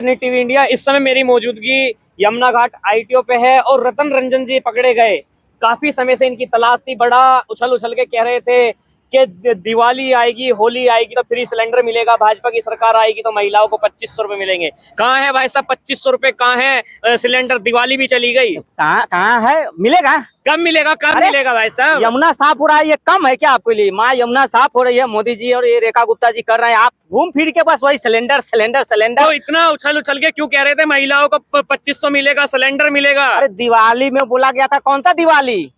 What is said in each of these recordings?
TV India इस समय मेरी मौजूदगी यमुना घाट आईटीओ पे है और रतन रंजन जी पकड़े गए। काफी समय से इनकी तलाश थी। बड़ा उछल उछल के कह रहे थे कि दिवाली आएगी, होली आएगी तो फ्री सिलेंडर मिलेगा, भाजपा की सरकार आएगी तो महिलाओं को 2500 रुपए मिलेंगे। कहाँ है भाई साहब 2500 रुपए? कहाँ है सिलेंडर? दिवाली भी चली गई। कहाँ है? मिलेगा कब मिलेगा? कब मिलेगा भाई साहब? यमुना साफ हो रहा है, ये कम है क्या आपके लिए? माँ यमुना साफ हो रही है, मोदी जी और ये रेखा गुप्ता जी कर रहे हैं, आप घूम फिर के बस वही सिलेंडर सिलेंडर सिलेंडर। तो इतना उछल उछल के क्यों कह रहे थे महिलाओं को 2500 मिलेगा, सिलेंडर मिलेगा? अरे दिवाली में बोला गया था, कौन सा दिवाली?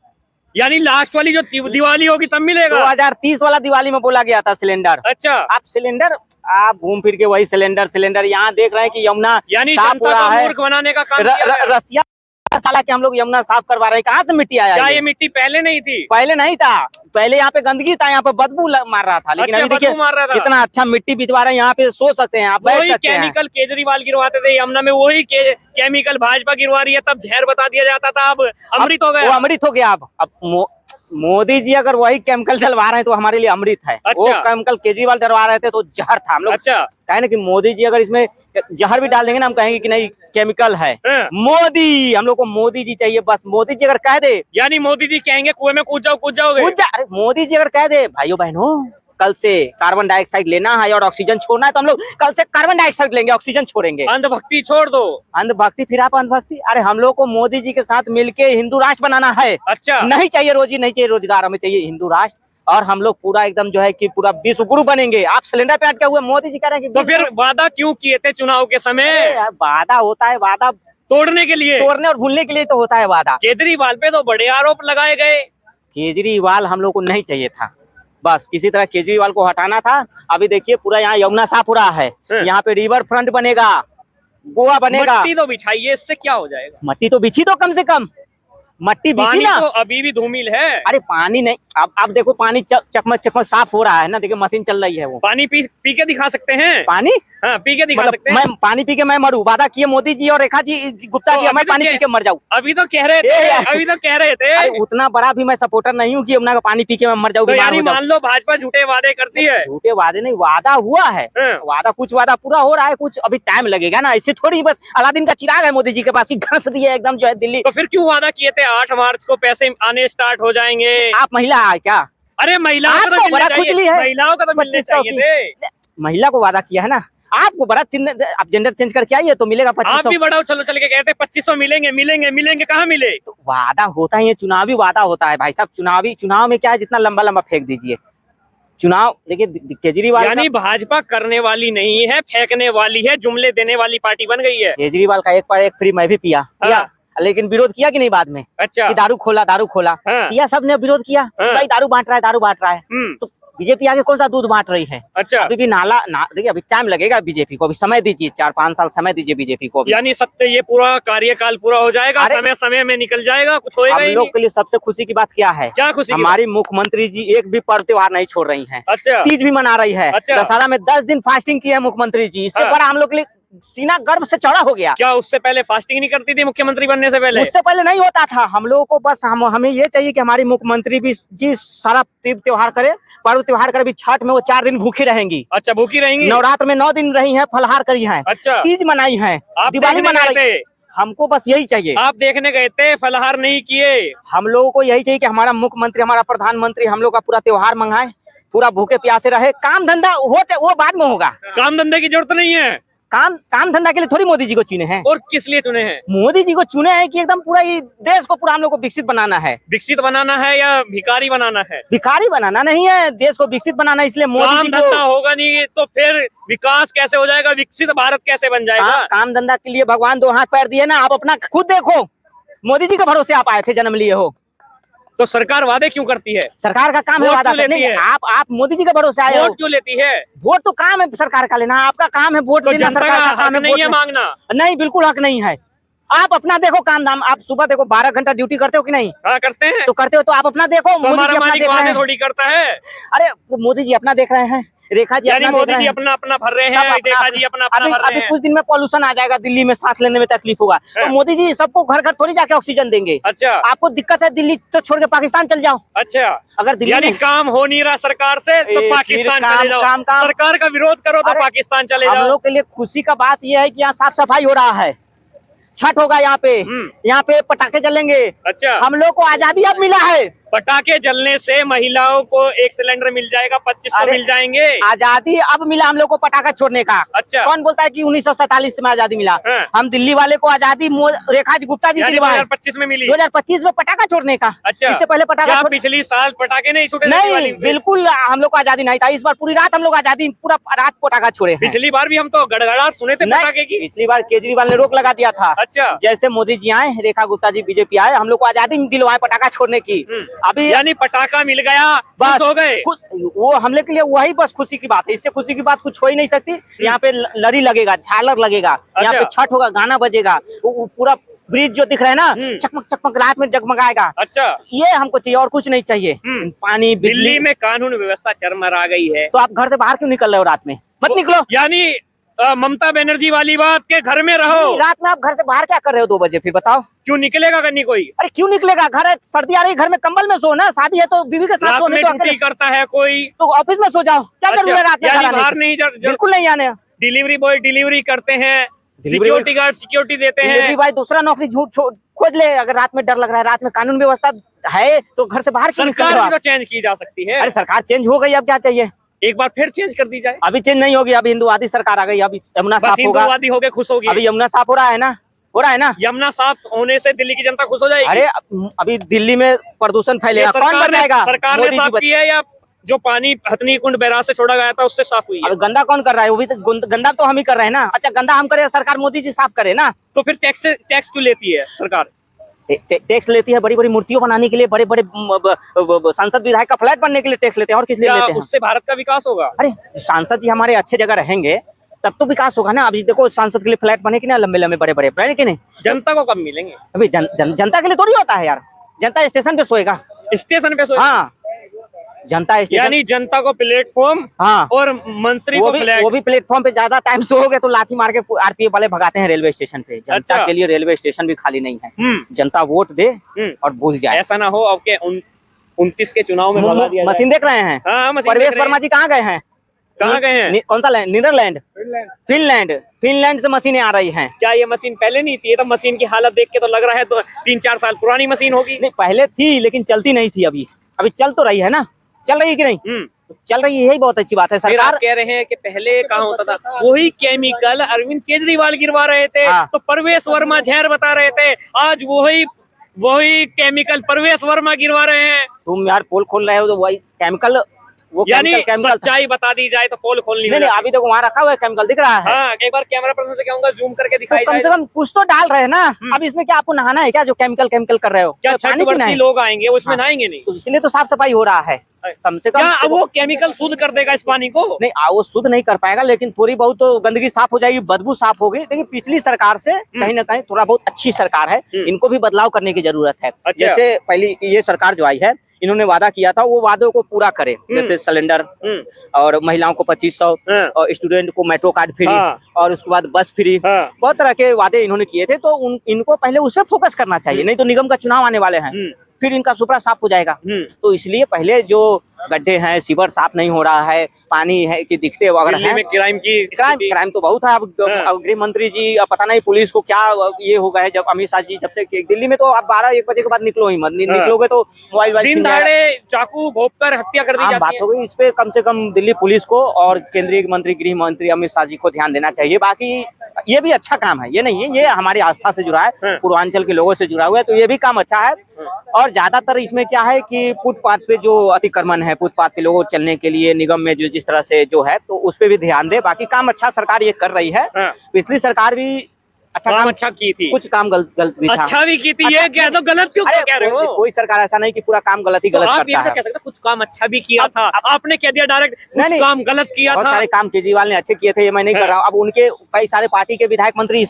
यानी लास्ट वाली जो दिवाली होगी तब मिलेगा? 2030 वाला दिवाली में बोला गया था सिलेंडर। अच्छा, आप सिलेंडर, आप घूम फिर के वही सिलेंडर सिलेंडर। यहाँ देख रहे हैं कि यमुना यानी साफ हो रहा है, मूर्ख बनाने का काम किया है। रसिया साला के हम लोग यमुना साफ करवा रहे हैं। कहाँ से मिट्टी आया? क्या ये मिट्टी पहले नहीं थी? पहले नहीं था, पहले यहाँ पे गंदगी था, यहाँ पे बदबू मार रहा था। लेकिन अच्छा, अभी देखिए कितना अच्छा मिट्टी बिछवा रहे हैं, यहाँ पे सो सकते हैं, आप बैठ सकते हैं। केमिकल केजरीवाल गिरवाते थे यमुना में, वही केमिकल भाजपा गिरवा रही है। तब जहर बता दिया जाता था, अब अमृत हो गया। वो अमृत हो गया। अब मोदी जी अगर वही केमिकल डलवा रहे हैं तो हमारे लिए अमृत है। अच्छा। वो केमिकल केजरीवाल डलवा रहे थे तो जहर था। हम लोग अच्छा, कहे ना कि मोदी जी अगर इसमें जहर भी डाल देंगे ना, हम कहेंगे कि नहीं केमिकल है। मोदी, हम लोग को मोदी जी चाहिए बस। मोदी जी अगर कह दे, यानी मोदी जी कहेंगे कुएं में कूद जाओगे। अरे मोदी जी अगर कह दे भाइयों बहनों कल से कार्बन डाइऑक्साइड लेना है और ऑक्सीजन छोड़ना है, तो हम लोग कल से कार्बन डाइऑक्साइड लेंगे, ऑक्सीजन छोड़ेंगे। अंधभक्ति छोड़ दो। अंधभक्ति? फिर आप अंधभक्ति? अरे हम लोग को मोदी जी के साथ मिलके हिंदू राष्ट्र बनाना है। अच्छा, नहीं चाहिए रोजी, नहीं चाहिए रोजगार, हमें चाहिए हिंदू राष्ट्र। और हम लोग पूरा एकदम जो है कि पूरा विश्व गुरु बनेंगे। आप सिलेंडर पे अटके हुए, मोदी जी कह रहे हैं कि तो फिर वादा क्यों किए थे चुनाव के समय? वादा होता है, वादा तोड़ने के लिए, तोड़ने और भूलने के लिए तो होता है वादा। केजरीवाल पे तो बड़े आरोप लगाए गए। केजरीवाल हम लोग को नहीं चाहिए था, बस किसी तरह केजरीवाल को हटाना था। अभी देखिए पूरा यहाँ यमुना साफ हो रहा है, यहाँ पे रिवर फ्रंट बनेगा, गोवा बनेगा। मट्टी तो बिछाइए, इससे क्या हो जाएगा? मट्टी तो बिछी, तो कम से कम मट्टी बिछी ना। तो अभी भी धूमिल है। अरे पानी नहीं, अब देखो पानी चकमक चकमक साफ हो रहा है ना, देखिए मशीन चल रही है। वो पानी पी के दिखा सकते हैं? पानी, हाँ, पी के दिखा मतलब सकते हैं। मैं पानी पी के मैं मरूं? वादा किए मोदी जी और रेखा जी गुप्ता जी, मैं पानी पी के मर जाऊं? अभी तो कह रहे थे, अभी तो कह रहे थे। अरे उतना बड़ा भी मैं सपोर्टर नहीं हूँ कि यमुना का पानी पी के मैं मर जाऊं, तो बीमार यानी हो जाऊं। मान लो भाजपा झूठे वादे करती है। झूठे वादे नहीं, वादा हुआ है। वादा, कुछ वादा पूरा हो रहा है, कुछ अभी टाइम लगेगा ना। ऐसे थोड़ी बस अलादीन का चिराग है मोदी जी के पास, घस दिए एकदम जो है दिल्ली। तो फिर क्यों वादा किए थे 8 मार्च को पैसे आने स्टार्ट हो जाएंगे? आप महिला है क्या? अरे महिलाओं को तो बड़ा खुजली है, महिलाओं का तो मिलने चाहिए थे। महिला को वादा किया है ना आपको, बड़ा आप जेंडर चेंज करके आइए तो मिलेगा 2500। आप भी बड़ा चलो चल के कहते 2500 मिलेंगे मिलेंगे मिलेंगे, कहाँ मिले? तो वादा होता है, ये चुनावी वादा होता है भाई साहब। चुनाव में क्या है, जितना लंबा लंबा फेंक दीजिए चुनाव। देखिए केजरीवाल, यानी भाजपा करने वाली नहीं है, फेंकने वाली है, जुमले देने वाली पार्टी बन गई है। केजरीवाल का एक पर एक फ्री मैं भी पिया, लेकिन विरोध किया कि नहीं बाद में? अच्छा, कि दारू खोला किया, सबने विरोध किया। भाई दारू बांट रहा है। तो बीजेपी आगे कौन सा दूध बांट रही है? अच्छा, अभी भी देखिए अभी टाइम लगेगा बीजेपी को, अभी समय दीजिए, 4-5 साल समय दीजिए बीजेपी को। यानी सत्य ये पूरा कार्यकाल पूरा हो जाएगा, समय में निकल जाएगा, कुछ होएगा हम लोग के लिए सबसे खुशी की बात क्या है? क्या खुशी? हमारी मुख्यमंत्री जी एक भी पर्व त्योहार नहीं छोड़ रही है। अच्छा, तीज भी मना रही है। अच्छा, दशहरा में 10 दिन फास्टिंग की है मुख्यमंत्री जी। इससे बड़ा हम लोग के लिए सीना गर्व से चौड़ा हो गया। क्या उससे पहले फास्टिंग नहीं करती थी मुख्यमंत्री बनने से पहले? उससे पहले नहीं होता था। हम लोगों को बस हमें ये चाहिए कि हमारी मुख्यमंत्री भी जी सारा तीज त्योहार करे, पर्व त्योहार करे। भी छठ में वो 4 दिन भूखी रहेंगी। अच्छा, भूखी रहेंगी। नवरात्र में 9 दिन रही है, फलहार करी है। अच्छा, तीज मनाई है, दिवाली मना रही है। हमको बस यही चाहिए। आप देखने गए थे, फलहार नहीं किए। हम लोगों को यही चाहिए कि हमारा मुख्यमंत्री, हमारा प्रधानमंत्री हम लोग का पूरा त्योहार मंगाए, पूरा भूखे प्यासे रहे। काम धंधा वो बाद में होगा। काम धंधे की जरूरत नहीं है। काम धंधा के लिए थोड़ी मोदी जी को चुने हैं। और किस लिए चुने हैं? मोदी जी को चुने हैं कि एकदम पूरा ये देश को पूरा हम लोग को विकसित बनाना है। विकसित बनाना है या भिखारी बनाना है? भिखारी बनाना नहीं है, देश को विकसित बनाना है। इसलिए मोदी जी को, धंधा होगा नहीं तो फिर विकास कैसे हो जाएगा, विकसित भारत कैसे बन जाएगा? काम धंधा के लिए भगवान 2 हाथ पैर दिए ना। आप अपना खुद देखो, मोदी जी के भरोसे आप आए थे, जन्म लिए हो। तो सरकार वादे क्यों करती है? सरकार का काम है वादा करने। आप मोदी जी के भरोसे आए हो। वोट क्यों लेती है? वोट तो काम है सरकार का लेना, आपका काम है वोट देना। सरकार का काम है नहीं है मांगना? नहीं, बिल्कुल हक नहीं है। आप अपना देखो काम धाम, आप सुबह देखो 12 घंटा ड्यूटी करते हो कि नहीं? हाँ करते हैं। तो करते हो तो आप अपना देखो। तो मोदी हमारा जी अपना मालिक देख रहे वादे हैं। थोड़ी करता है। अरे मोदी जी अपना देख रहे हैं, रेखा जी यानी अपना देख मोदी रहे जी हैं। अपना अपना भर रहे सब हैं, अपना- रेखा जी अपना अपना अभी भर रहे अभी हैं। कुछ दिन में पॉल्यूशन आ जाएगा, दिल्ली में सांस लेने में तकलीफ होगा, तो हाँ। मोदी जी सबको घर घर थोड़ी जाके ऑक्सीजन देंगे। अच्छा आपको दिक्कत है दिल्ली तो छोड़ के पाकिस्तान चल जाओ। अच्छा, अगर दिल्ली यानी में काम हो नहीं रहा सरकार से तो ए, पाकिस्तान फिर चले जाओ। काम- सरकार का विरोध करो तो अरे, पाकिस्तान चले हम जाओ। लोग के लिए खुशी का बात यह है कि यहाँ साफ सफाई हो रहा है, छठ होगा यहाँ पे पटाखे चलेंगे। अच्छा, हम लोग को आजादी अब मिला है। पटाखे जलने से महिलाओं को एक सिलेंडर मिल जाएगा, 2500 अरे, मिल जाएंगे। आजादी अब मिला हम लोग को पटाखा छोड़ने का। अच्छा। कौन बोलता है कि 1947 में आजादी मिला? हाँ। हम दिल्ली वाले को आजादी रेखा जी गुप्ता जी यानी दिलवाए 2025 में मिली। 2025 में पटाखा छोड़ने का। अच्छा, इससे पहले पटाखा क्या पिछली साल पटाखे नहीं छूटे? नहीं, दिवाली में? बिल्कुल हम लोग को आजादी नहीं था। इस बार पूरी रात हम लोग आजादी, पूरा रात पटाखा छोड़े हैं। पिछली बार भी हम तो गड़गड़ाहट सुने थे पटाखे की। पिछली बार केजरीवाल ने रोक लगा दिया था। अच्छा, जैसे मोदी जी आए, रेखा गुप्ता जी बीजेपी आए, हम लोग को आजादी दिलवाए पटाखा छोड़ने की। अभी यानी पटाखा मिल गया, बस खुश हो गए। वो हम लोग के लिए वही बस खुशी की बात है। इससे खुशी की बात कुछ हो ही नहीं सकती। यहाँ पे लरी लगेगा, झालर लगेगा, यहाँ पे छठ होगा, गाना बजेगा, वो पूरा ब्रिज जो दिख रहा है ना, चकमक चकमक रात में जगमगाएगा। अच्छा, ये हमको चाहिए और कुछ नहीं चाहिए। पानी, बिजली। दिल्ली में कानून व्यवस्था चरमरा गई है, तो आप घर से बाहर क्यों निकल रहे हो रात में? मत निकलो। यानी ममता बनर्जी वाली बात के घर में रहो। रात में आप घर से बाहर क्या कर रहे हो 2 बजे? फिर बताओ क्यों निकलेगा करनी कोई? अरे क्यों निकलेगा? घर है, सर्दी आ रही, घर में कंबल में सो ना। शादी है तो बीवी के साथ रात सो, में नहीं तो ड्यूटी अकेले करता है कोई तो ऑफिस में सो जाओ। क्या जरूरी है रात में घर यानी आने बाहर की? नहीं बिल्कुल नहीं आने। डिलीवरी बॉय डिलीवरी करते हैं, डिलीवरी सिक्योरिटी गार्ड सिक्योरिटी देते डिलीवरी हैं। भाई दूसरा नौकरी झूठ खोज ले। अगर रात में डर लग रहा है, रात में कानून व्यवस्था है तो घर से बाहर क्यों निकल रहे सरकार हो भी आप? तो चेंज की जा सकती है। अरे सरकार चेंज हो गई, अब क्या चाहिए? एक बार फिर चेंज कर दी जाए। अभी चेंज नहीं होगी, अभी हिंदुवादी सरकार आ गई, अभी यमुना बस साफ होगा। हिंदुवादी हो गए खुश होगी। अभी यमुना साफ हो रहा है ना, हो रहा है ना। यमुना साफ होने से दिल्ली की जनता खुश हो जाएगी। अरे अभी दिल्ली में प्रदूषण फैलेगा, कौन बचाएगा? सरकार ने मोदी जी साफ की है या जो पानी हथनी कुंड बैराज से छोड़ा गया था उससे साफ हुई है? अब गंदा कौन कर रहा है? वो भी तो गंदा तो हम ही कर रहे हैं ना। अच्छा, गंदा हम करे, सरकार मोदी जी साफ करे ना। तो फिर टैक्स क्यों लेती है सरकार? टैक्स लेती है बड़ी बड़ी मूर्तियों बनाने के लिए, बड़े बड़े सांसद विधायक का फ्लैट बनने के लिए टैक्स लेते हैं, और किस लिए क्या लेते हैं? उससे भारत का विकास होगा? अरे सांसद जी हमारे अच्छे जगह रहेंगे तब तो विकास होगा ना। अभी देखो सांसद के लिए फ्लैट बने कि ना, लंबे लंबे बड़े बड़े बने कि नहीं? जनता को कब मिलेंगे? अभी जनता के लिए थोड़ी होता है यार। जनता स्टेशन पे सोएगा। स्टेशन पे हाँ, जनता स्टेशन, यानी जनता को प्लेटफॉर्म हाँ, और मंत्री को फ्लैट। वो भी प्लेटफॉर्म पे ज्यादा टाइम सोओगे तो लाठी मार के आरपीएफ वाले भगाते हैं रेलवे स्टेशन पे। जनता अच्छा। के लिए रेलवे स्टेशन भी खाली नहीं है। जनता वोट दे और भूल जाए। ऐसा ना हो अब के 29 के चुनाव में भगा दिया जाए। मशीन देख रहे हैं? हाँ, मशीन परवेश देख रहे वर्मा जी कहाँ गए हैं? कहाँ गए हैं? कौन सा लैंड? नीदरलैंड, फिनलैंड से मशीनें आ रही हैं। क्या ये मशीन पहले नहीं थी? ये तो मशीन की हालत देख के तो लग रहा है 3-4 साल पुरानी मशीन होगी। नहीं, पहले थी लेकिन चलती नहीं थी। अभी चल तो रही है ना, चल रही है कि नहीं? चल रही है, यही बहुत अच्छी बात है। फिर सरकार आप कह रहे हैं कि पहले कहाँ होता था? वही केमिकल अरविंद केजरीवाल गिरवा रहे थे, हाँ। तो परवेश वर्मा जहर बता रहे थे। आज वही केमिकल परवेश वर्मा गिरवा रहे हैं। तुम यार पोल खोल रहे हो तो वही केमिकल, वो यानी केमिकल सच्चाई बता दी जाए तो पोल खोलनी नहीं, अभी देखो वहाँ रखा हुआ है केमिकल दिख रहा है। हाँ, एक बार कैमरा पर्सन से कहूंगा जूम करके तो दिखाई कम से जाए। कम कुछ तो डाल रहे हैं ना। अब इसमें क्या आपको नहाना है क्या, जो केमिकल कर रहे हो? क्या तो पानी पीना छठवर्ती है? लोग आएंगे वो इसमें हाँ। नहाएंगे नहीं? तो इसलिए तो साफ सफाई हो रहा है कम से कम। क्या अब वो केमिकल शुद्ध कर देगा इस पानी को? नहीं, वो शुद्ध नहीं कर पाएगा, लेकिन थोड़ी बहुत तो गंदगी साफ हो जाएगी, बदबू साफ होगी। लेकिन पिछली सरकार से कहीं ना कहीं थोड़ा बहुत अच्छी सरकार है, इनको भी बदलाव करने की जरूरत है। अच्छा। जैसे पहली ये सरकार जो आई है, इन्होंने वादा किया था वो वादों को पूरा करे। जैसे सिलेंडर और महिलाओं को 2500 और स्टूडेंट को मेट्रो कार्ड फ्री, हाँ। और उसके बाद बस फ्री, बहुत तरह के वादे इन्होंने किए थे। तो इनको पहले उस पर फोकस करना चाहिए, नहीं तो निगम का चुनाव आने वाले हैं, फिर इनका सुपड़ा साफ हो जाएगा। तो इसलिए पहले जो गड्ढे हैं, सीवर साफ नहीं हो रहा है, पानी है कि दिखते अगर दिल्ली है, में क्राइम तो बहुत है। अब गृह मंत्री जी, अब पता नहीं पुलिस को क्या ये हो गया है, जब अमित शाह जी जब से दिल्ली में, तो आप 12-1 बजे के बाद निकलो ही मत। निकलोगे तो मोबाइल दिन दहाड़े चाकू घोंपकर हत्या कर दी जाती बात है। हो गई। इस पे कम से कम दिल्ली पुलिस को और केंद्रीय मंत्री गृह मंत्री अमित शाह जी को ध्यान देना चाहिए। बाकी ये भी अच्छा काम है, ये नहीं है, ये हमारी आस्था से जुड़ा है, पूर्वांचल के लोगों से जुड़ा हुआ है, तो ये भी काम अच्छा है। और ज्यादातर इसमें क्या है कि फुटपाथ पे जो अतिक्रमण है, फुटपाथ पे लोगों चलने के लिए निगम में जो जिस तरह से जो है, तो उस पे भी ध्यान दे। बाकी काम अच्छा सरकार ये कर रही है। पिछली सरकार भी अच्छा की थी, कुछ काम गलत भी था। अच्छा भी की थी। ये कह दो गलत क्यों कह रहे हो? कोई सरकार ऐसा नहीं कि पूरा काम गलत ही गलत आप करता ये है। कह सकते कुछ काम अच्छा भी किया था। आपने कह दिया डायरेक्ट कुछ काम गलत किया बहुत था। सारे काम केजरीवाल ने अच्छे किए थे, ये मैं नहीं कर रहा हूँ। अब उनके कई सारे पार्टी के विधायक मंत्री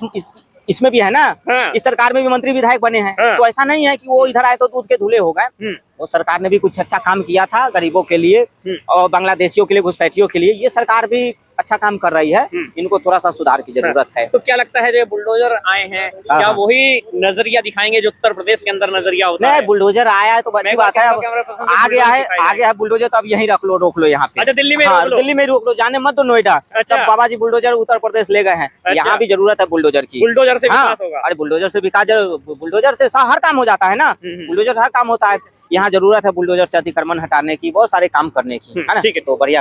इसमें भी है ना, हाँ। इस सरकार में भी मंत्री विधायक बने हैं, हाँ। तो ऐसा नहीं है कि वो इधर आए तो दूध के धुले हो गए। वो सरकार ने भी कुछ अच्छा काम किया था गरीबों के लिए और बांग्लादेशियों के लिए, घुसपैठियों के लिए। ये सरकार भी अच्छा काम कर रही है, इनको थोड़ा सा सुधार की जरूरत है। तो क्या लगता है जो बुलडोजर आए हैं, क्या वही नजरिया दिखाएंगे जो उत्तर प्रदेश के अंदर नजरिया होता है? नहीं, बुलडोजर आया है तो अच्छी बात है। आ गया है बुलडोजर, तो अब यहीं रोक लो यहाँ पे। अच्छा, दिल्ली में हाँ, रोक लो। दिल्ली में रोक लो, जाने मत दो नोएडा। अच्छा। सब बाबा जी बुलडोजर उत्तर प्रदेश ले गए हैं, यहाँ भी जरूरत है बुलडोजर की। बुलडोजर से हाँ, विकास होगा। अरे बुलडोजर से विकास, बुलडोजर से हर काम हो जाता है ना, बुलडोजर हर काम होता है। यहाँ जरूरत है बुलडोजर से अतिक्रमण हटाने की, बहुत सारे काम करने की, है ना। ठीक है, तो बढ़िया।